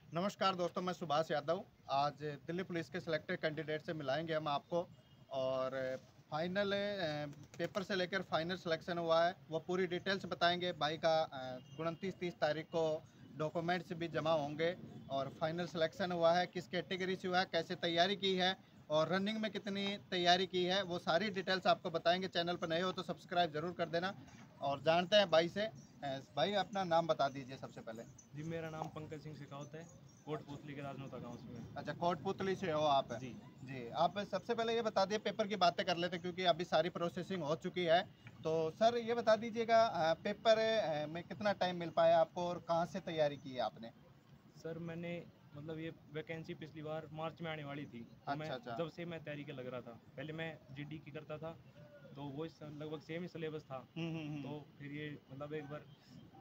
नमस्कार दोस्तों, मैं सुभाष यादव। आज दिल्ली पुलिस के सिलेक्टेड कैंडिडेट से मिलाएंगे हम आपको और फाइनल पेपर से लेकर फाइनल सिलेक्शन हुआ है वो पूरी डिटेल्स बताएंगे। भाई का 29-30 तारीख को डॉक्यूमेंट्स भी जमा होंगे और फाइनल सिलेक्शन हुआ है, किस कैटेगरी से हुआ है, कैसे तैयारी की है और रनिंग में कितनी तैयारी की है, वो सारी डिटेल्स आपको बताएंगे। चैनल पर नए हो तो सब्सक्राइब ज़रूर कर देना और जानते हैं भाई से। भाई अपना नाम बता दीजिए सबसे पहले। जी, मेरा नाम पंकज सिंह शेखावत है। कोटपूतली के राजनोता गांव से मैं। अच्छा, कोटपुतली से हो आप? जी। जी, आप सबसे पहले ये बता दिए, पेपर की बातें कर लेते हैं क्योंकि अभी सारी प्रोसेसिंग हो चुकी है। तो सर ये बता दीजिएगा, पेपर में कितना टाइम मिल पाया आपको और कहाँ से तैयारी की है आपने? सर मैंने मतलब ये वैकेंसी पिछली बार मार्च में आने वाली थी, तो मैं अच्छा अच्छा। जब से मैं तैयारी के लग रहा था। पहले मैं जीडी की करता था, तो वो लगभग सेम ही सिलेबस था। हम्म। तो फिर ये मतलब एक बार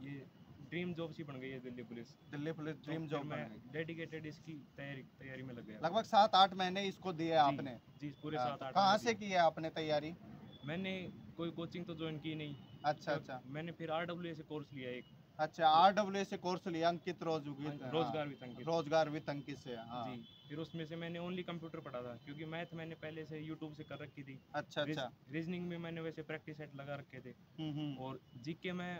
ये ड्रीम जॉब सी बन गई है दिल्ली पुलिस। दिल्ली पुलिस तो ड्रीम फिर जॉब मैं बन गई। डेडिकेटेड इसकी तैयारी तैयारी में लग गया। लगभग 7-8 महीने इसको दिए जी। आपने। जी, पूरे तो 7-8 महीने कहाँ से दिए। की है आपने तैयारी? मैंने कोई कोचिंग तो ज्वाइन की नहीं। अच्छा जब अच्छा। मैंने फिर RWA से कोर्स लिया एक। अच्छा, RWA से कोर्स लिया, अंकित हाँ, रोजगार। हाँ, रोजगार विद अंकित। रोजगार विद अंकित से। हाँ। जी। फिर उसमें से मैंने ओनली कंप्यूटर पढ़ा था, क्योंकि मैथ मैंने पहले से यूट्यूब से कर रखी थी। अच्छा अच्छा। रीजनिंग में मैंने वैसे प्रैक्टिस सेट लगा रखे थे। हम्म। और जीके मैं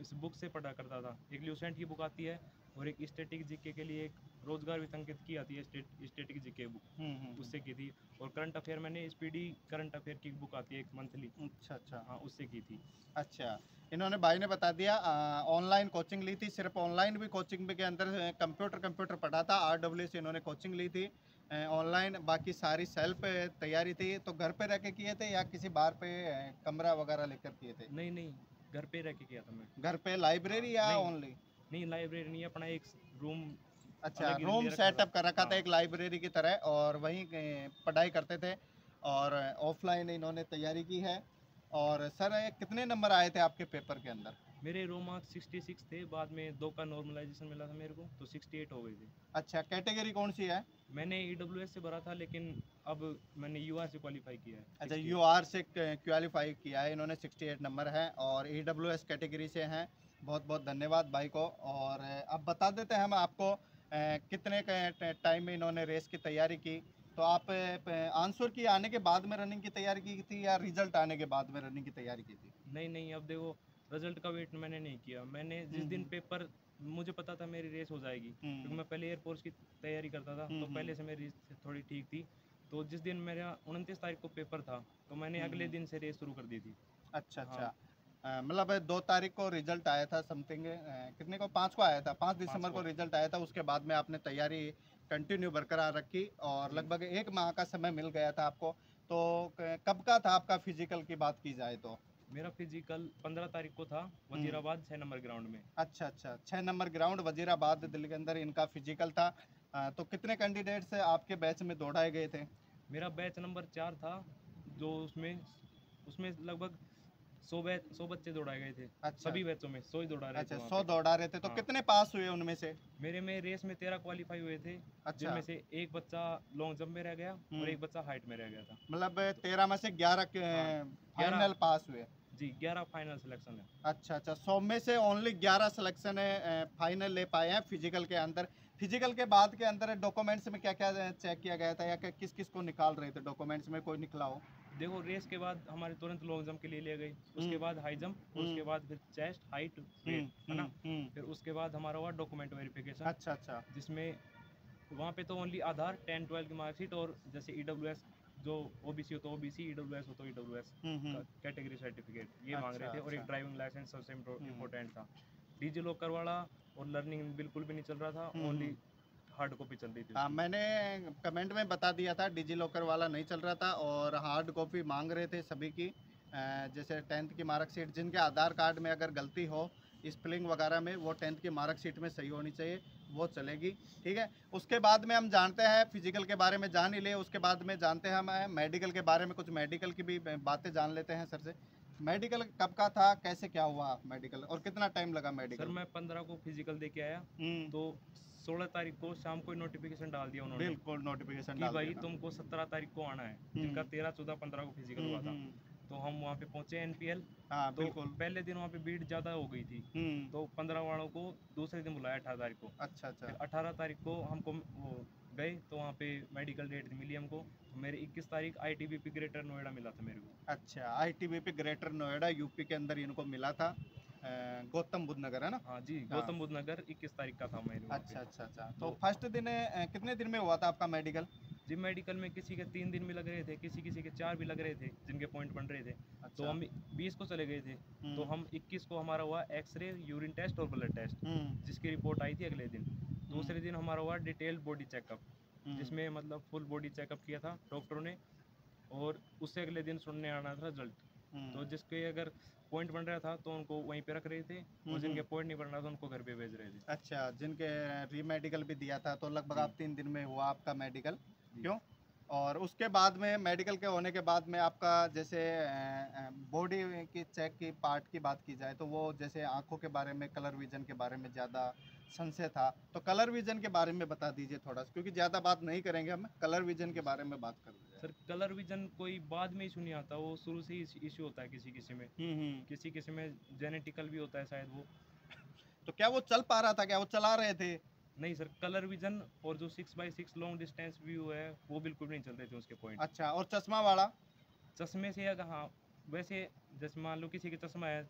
इस बुक से पढ़ा करता था। एक ल्यूसेंट की बुक आती है और एक स्टैटिक जीके के लिए एक रोजगार वितंकित की आती है, स्टैटिक जीके बुक, उससे की थी। और करंट अफेयर मैंने स्पीडी करंट अफेयर की बुक आती है एक मंथली। अच्छा अच्छा। हाँ, उससे की थी। अच्छा, इन्होंने भाई ने बता दिया ऑनलाइन कोचिंग ली थी। सिर्फ ऑनलाइन भी कोचिंग के अंदर कंप्यूटर पढ़ा था। RWA से इन्होंने कोचिंग ली थी ऑनलाइन, बाकी सारी सेल्फ तैयारी थी। तो घर पे रह के किए थे या किसी बार पे कमरा वगैरह लेकर किए थे? नहीं नहीं, घर पे रह के किया था मैं। घर पे हाँ, लाइब्रेरी या नहीं ओनली? नहीं, लाइब्रेरी नहीं, अपना एक रूम अच्छा, अलग ही रूम ले रखा था। सेटअप कर रखा था हाँ। एक लाइब्रेरी की तरह और वहीं पढ़ाई करते थे और ऑफलाइन इन्होंने तैयारी की है। और सर कितने नंबर आए थे आपके पेपर के अंदर? मेरे रो मार्क्स 66 थे, बाद में 2 का नॉर्मलाइजेशन मिला था मेरे को, तो 68 हो गए थे। अच्छा, कैटेगरी कौन सी है? मैंने EWS से भरा था, लेकिन अब मैंने UR से क्वालिफाई किया है, अच्छा, 68। UR से क्वालिफाई किया है इन्होंने, 68 नंबर है और EWS कैटेगरी से हैं। बहुत बहुत धन्यवाद भाई को। और अब बता देते हैं हम आपको कितने टाइम में इन्होंने रेस की तैयारी की। तो आप आंसर की आने के बाद में रनिंग की तैयारी की थी या रिजल्ट आने के बाद में रनिंग की तैयारी की थी? नहीं नहीं, अब देखो, रिजल्ट का वेट मैंने नहीं किया। मैंने जिस दिन हम्म। पेपर, मुझे पता था मेरी रेस हो जाएगी, क्योंकि हम्म मैं पहले एयरफोर्स की तैयारी करता था, तो हम्म। पहले से मेरी थोड़ी ठीक थी। तो जिस दिन मेरा 29 तारीख को पेपर था, तो मैंने अगले हम्म। दिन से रेस शुरू कर दी थी। अच्छा हाँ। अच्छा। मतलब 2 तारीख को रिजल्ट आया था समथिंग, कितने को, 5 को आया था, 5 दिसंबर 5 को को। रिजल्ट आया था। उसके बाद में आपने तैयारी कंटिन्यू बरकरार रखी और जी। लगभग 1 माह का समय मिल गया था आपको। तो कब का था आपका फिजिकल की बात की जाए तो? मेरा फिजिकल 15 तारीख को था, हम्म। वजीराबाद 6 नंबर ग्राउंड में। अच्छा अच्छा, 6 नंबर ग्राउंड वजीराबाद दिल्ली के अंदर इनका फिजिकल था। तो कितने कैंडिडेट्स आपके बैच में दौड़ाए गए थे? मेरा बैच नंबर 4 था, जो उसमें उसमें लगभग 100 बच्चे दौड़ाए गए थे। अच्छा सभी बैचों में 100 ही दौड़ा रहे थे अच्छा, वहाँ 100 पे। दौड़ा रहे थे। तो हाँ। कितने पास हुए उनमें से? मेरे में रेस में 13 क्वालिफाई हुए थे, अच्छा। जिनमें से एक बच्चा लॉन्ग जंप में रह गया और हम्म। एक बच्चा हाइट में रह गया था। मतलब तो 13 में से 11 हाँ, फाइनल 11। पास हुए? जी, 11 फाइनल सिलेक्शन है। अच्छा अच्छा, 100 में से ओनली 11 सिलेक्शन है, फाइनल ले पाए हैं फिजिकल के अंदर। फिजिकल के बाद के अंदर डॉक्यूमेंट्स में क्या क्या चेक किया गया था या किस किस को निकाल रहे थे डॉक्यूमेंट्स में, कोई निकला हो? देखो, रेस के बाद हमारे तुरंत लॉन्ग जंप के लिए ले गई, उसके हम्म बाद हाई जंप, और हम्म उसके बाद फिर चेस्ट, हाइट, वेट, है ना। हम्म। फिर उसके बाद हमारा हुआ डॉक्यूमेंट वेरिफिकेशन, अच्छा अच्छा। जिसमें वहाँ पे तो ओनली आधार, 10-12 की मार्कशीट, और जैसे EWS, जो OBC हो तो OBC, EWS हो तो EWS का हम्म। कैटेगरी सर्टिफिकेट, ये मांग अच्छा रहे थे। और एक अच्छा। ड्राइविंग लाइसेंस सबसे हम्म इम्पोर्टेंट था। डिजी लॉकर वाला और लर्निंग बिल्कुल भी नहीं चल रहा था, ओनली हम्म। हार्ड कॉपी चल रही थी हाँ, उसकी। मैंने कमेंट में बता दिया था, डिजी लॉकर वाला नहीं चल रहा था और हार्ड कॉपी मांग रहे थे सभी की। जैसे 10th की मार्कशीट, जिनके आधार कार्ड में अगर गलती हो स्पेलिंग वगैरह में, वो 10th की मार्कशीट में सही होनी चाहिए, वो चलेगी। ठीक है। उसके बाद में हम जानते हैं, फिजिकल के बारे में जान ही ले, उसके बाद में जानते हैं हम मेडिकल के बारे में, कुछ मेडिकल की भी बातें जान लेते हैं सर से। मेडिकल कब का था, कैसे क्या हुआ मेडिकल और कितना टाइम लगा सर मेडिकल में? मैं 15 को फिजिकल दे के आया, हम्म। तो 16 तारीख को शाम को नोटिफिकेशन डाल दिया उन्होंने बिल्कुल नोटिफिकेशन कि डाल दिया भाई था। तुमको 17 तारीख को आना है, जिनका हम्म 13, 14, 15 को फिजिकल हुआ था। हम्म। तो हम वहाँ पे पहुँचे एनपीएल। हाँ तो बिल्कुल। पहले दिन वहाँ पे भीड़ ज़्यादा हो गई थी, तो 15 वालों को दूसरे दिन बुलाया 18 तारीख को। अच्छा अच्छा। फिर 18 तारीख को हमको वो गए तो वहाँ पे मेडिकल डेट मिली हमको। तो मेरे 21 तारीख आईटीबीपी ग्रेटर नोएडा मिला था मेरे को। अच्छा, आईटीबीपी ग्रेटर नोएडा यूपी के अंदर इनको मिला था, गौतम बुद्ध नगर है ना? हाँ जी, हाँ। गौतम बुद्ध नगर 21 तारीख का था मेरे वहाँ पे। अच्छा अच्छा अच्छा। तो तो फर्स्ट दिन कितने दिन में हुआ था आपका मेडिकल? जिम मेडिकल में किसी के 3 दिन भी लग रहे थे, किसी किसी के 4 भी लग रहे थे, जिनके पॉइंट बन रहे थे। तो अच्छा। हम 20 को चले गए थे। तो हम 21 को हमारा हुआ एक्सरे, यूरिन टेस्ट और ब्लड टेस्ट, जिसकी रिपोर्ट आई थी अगले दिन। दूसरे दिन हमारा हुआ डिटेल बॉडी चेकअप, जिसमें मतलब फुल बॉडी चेकअप किया था डॉक्टरों ने, और उससे अगले दिन सुनने आना था रिजल्ट। तो जिसके अगर पॉइंट बन रहा था तो उनको वहीं पे रख रहे थे, और जिनके पॉइंट नहीं बन रहा था उनको घर पे भेज रहे थे। अच्छा, जिनके री मेडिकल भी दिया था तो लगभग जी। आप 3 दिन में हुआ आपका मेडिकल, जी। क्यों? और उसके बाद में मेडिकल के होने के बाद में आपका जैसे बॉडी की चेक की पार्ट की बात की जाए तो वो जैसे आंखों के बारे में, कलर विजन के बारे में ज़्यादा संशय था, तो कलर विजन के बारे में बता दीजिए थोड़ा सा, क्योंकि ज़्यादा बात नहीं करेंगे हम, कलर विजन के बारे में बात कर दीजिए। सर कलर विजन कोई बाद में इशू नहीं आता, वो शुरू से ही इशू होता है किसी किसी में। किसी किसी में जेनेटिकल भी होता है शायद वो। तो क्या वो चल पा रहा था, क्या वो चला रहे थे? नहीं सर, कलर विजन और जो 6x6 लॉन्ग डिस्टेंस व्यू है वो बिल्कुल नहीं चल रहे थे उसके पॉइंट। अच्छा, और चश्मा वाला? चश्मे से अगर हाँ, वैसे जैसे मान लो किसी के चश्मा है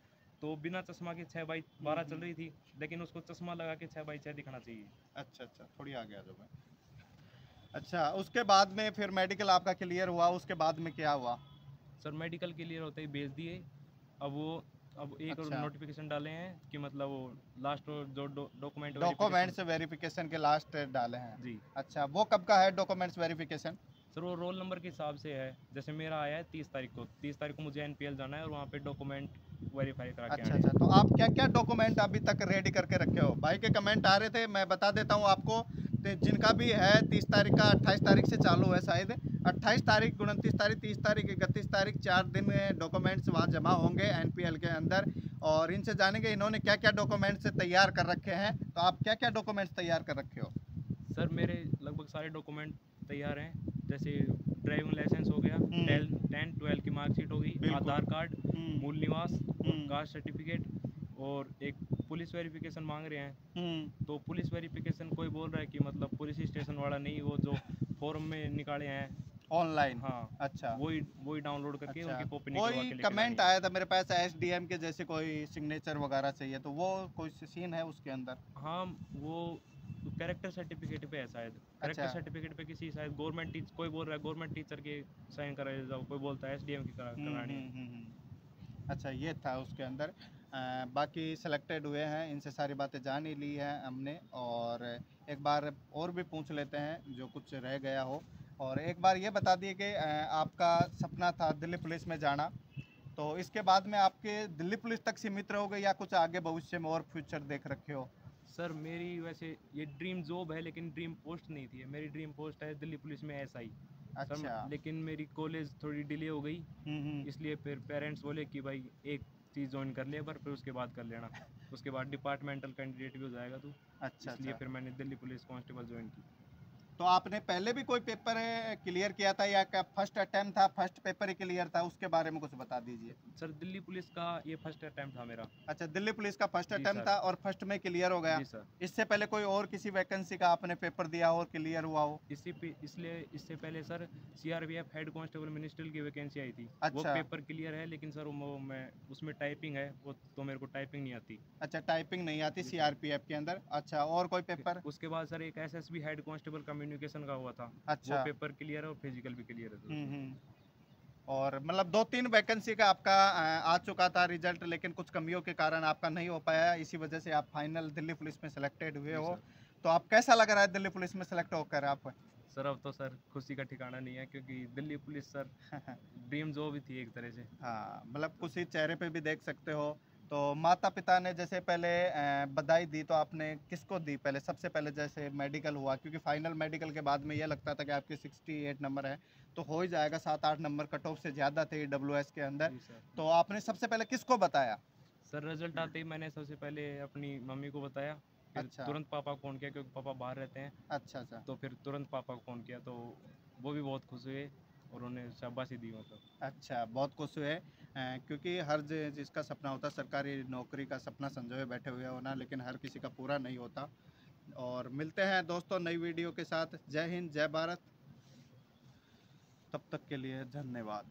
तो बिना चश्मा के 6x12 चल रही थी, लेकिन उसको चश्मा लगा के 6x6 दिखना चाहिए। अच्छा अच्छा, थोड़ी आगे आ जाओ भाई। अच्छा, उसके बाद में फिर मेडिकल आपका क्लियर हुआ, उसके बाद में क्या हुआ? सर मेडिकल क्लियर होते ही भेज दिए। अब एक अच्छा, नोटिफिकेशन डाले हैं कि मतलब वो लास्ट जो डॉक्यूमेंट डॉक्यूमेंट्स वेरिफिकेशन के लास्ट डाले हैं। जी। अच्छा, वो कब का है डॉक्यूमेंट्स वेरिफिकेशन? सर वो रोल नंबर के हिसाब से है, जैसे मेरा आया है 30 तारीख को। 30 तारीख को मुझे एनपीएल जाना है और वहाँ पे डॉक्यूमेंट वेरीफाई करा के अच्छा आने अच्छा, हैं। तो आप क्या क्या डॉक्यूमेंट अभी तक रेडी करके रखे हो? भाई के कमेंट आ रहे थे, मैं बता देता हूँ आपको, तो जिनका भी है 30 तारीख का, 28 तारीख से चालू है शायद, 28 तारीख, 29 तारीख, 30 तारीख, 31 तारीख, 4 दिन डॉक्यूमेंट्स वहाँ जमा होंगे एनपीएल के अंदर, और इनसे जानेंगे इन्होंने क्या क्या डॉक्यूमेंट्स तैयार कर रखे हैं। तो आप क्या क्या डॉक्यूमेंट्स तैयार कर रखे हो? सर मेरे लगभग सारे डॉक्यूमेंट तैयार हैं, जैसे ड्राइविंग लाइसेंस हो गया, 10 12 की मार्कशीट हो गई, बिल्कुल। आधार कार्ड, मूल निवास और हम्म। कास्ट सर्टिफिकेट, और एक पुलिस वेरिफिकेशन मांग रहे हैं। हम्म। तो पुलिस वेरिफिकेशन कोई बोल रहा है कि मतलब पुलिस स्टेशन वाला नहीं, वो जो फॉर्म में निकाले हैं ऑनलाइन? हाँ, अच्छा वही डाउनलोड करके अच्छा। उनकी कॉपी निकलवा कोई के लेके जानी कमेंट है। आया था मेरे पास एसडीएम के जैसे कोई सिग्नेचर वगैरह चाहिए, तो वो कोई सीन है उसके अंदर? हाँ, वो कैरेक्टर सर्टिफिकेट पे है शायद। कैरेक्टर अच्छा। सर्टिफिकेट पे किसी शायद गवर्नमेंट टीच कोई बोल रहा है गवर्नमेंट टीचर के साइन करा जाओ, कोई बोलता है एसडीएम की करानी है। अच्छा, ये था उसके अंदर। बाकी सिलेक्टेड हुए हैं, इनसे सारी बातें जान ही ली है हमने, और एक बार और भी पूछ लेते हैं जो कुछ रह गया हो। और एक बार ये बता दिए कि आपका सपना था दिल्ली पुलिस में जाना, तो इसके बाद में आपके दिल्ली पुलिस तक सीमित रहोगे या कुछ आगे भविष्य में और फ्यूचर देख रखे हो? सर मेरी वैसे ये ड्रीम जॉब है, लेकिन ड्रीम पोस्ट नहीं थी। मेरी ड्रीम पोस्ट है दिल्ली पुलिस में एसआई। सर अच्छा। लेकिन मेरी कॉलेज थोड़ी डिले हो गई, इसलिए फिर पेरेंट्स बोले कि भाई एक चीज़ ज्वाइन कर ले पर फिर उसके बाद कर लेना, उसके बाद डिपार्टमेंटल कैंडिडेट भी हो जाएगा तू। अच्छा इसलिए अच्छा। फिर मैंने दिल्ली पुलिस कांस्टेबल ज्वाइन की। तो आपने पहले भी कोई पेपर क्लियर किया था या क्या फर्स्ट अटेम्प्ट था, फर्स्ट पेपर ही क्लियर था, उसके बारे में कुछ बता दीजिए। सर दिल्ली पुलिस का ये फर्स्ट अटैम्प्ट था मेरा। अच्छा, दिल्ली पुलिस का फर्स्ट जी अटेम्प्ट सर। था और फर्स्ट में क्लियर हो गया। जी सर। इससे पहले कोई और किसी वैकेंसी का आपने पेपर दिया हो और क्लियर हुआ हो? इसलिए इससे पहले sir CRPF head constable ministerial की वैकेंसी आई थी। वो अच्छा पेपर क्लियर है, लेकिन सर वो मैं उसमें टाइपिंग है, वो तो मेरे को टाइपिंग नहीं आती। अच्छा, टाइपिंग नहीं आती जी सर। सीआरपीएफ के अंदर। अच्छा, और कोई पेपर? उसके बाद सर एक एसएसबी हेड कांस्टेबल कम्युनिकेशन का हुआ था। वो अच्छा। पेपर क्लियर है और फिजिकल भी क्लियर है सर उसमें। और मतलब 2-3 वैकेंसी का आपका आ चुका था रिजल्ट, लेकिन कुछ कमियों के कारण आपका नहीं हो पाया, इसी वजह से आप फाइनल दिल्ली पुलिस में सिलेक्टेड हुए जी हो। सर। तो आप कैसा लग रहा है दिल्ली पुलिस में सिलेक्ट होकर आप? सर अब तो सर खुशी का ठिकाना नहीं है, क्योंकि Delhi police sir dream job ही थी एक तरह से। हाँ, मतलब खुशी चेहरे पे भी देख सकते हो। तो माता पिता ने जैसे पहले बधाई दी, तो आपने किसको दी पहले? सबसे पहले जैसे मेडिकल हुआ, क्योंकि फाइनल मेडिकल के बाद में ये लगता था कि आपके 68 नंबर है तो हो ही जाएगा, 7-8 नंबर कट ऑफ से ज़्यादा थे डब्ल्यूएस के अंदर, जी सर। तो आपने सबसे पहले किसको बताया? सर रिजल्ट आते ही मैंने सबसे पहले अपनी मम्मी को बताया, फिर अच्छा तुरंत पापा को फ़ोन किया, क्योंकि पापा बाहर रहते हैं। अच्छा अच्छा। तो फिर तुरंत पापा को फ़ोन किया, तो वो भी बहुत खुश हुए। और उन्हें शाबाशी दी मतलब। अच्छा, बहुत खुश हुए क्योंकि हर जिसका सपना होता है सरकारी नौकरी का सपना संजोए बैठे हुए होना, लेकिन हर किसी का पूरा नहीं होता। और मिलते हैं दोस्तों नई वीडियो के साथ। जय हिंद, जय भारत। तब तक के लिए धन्यवाद।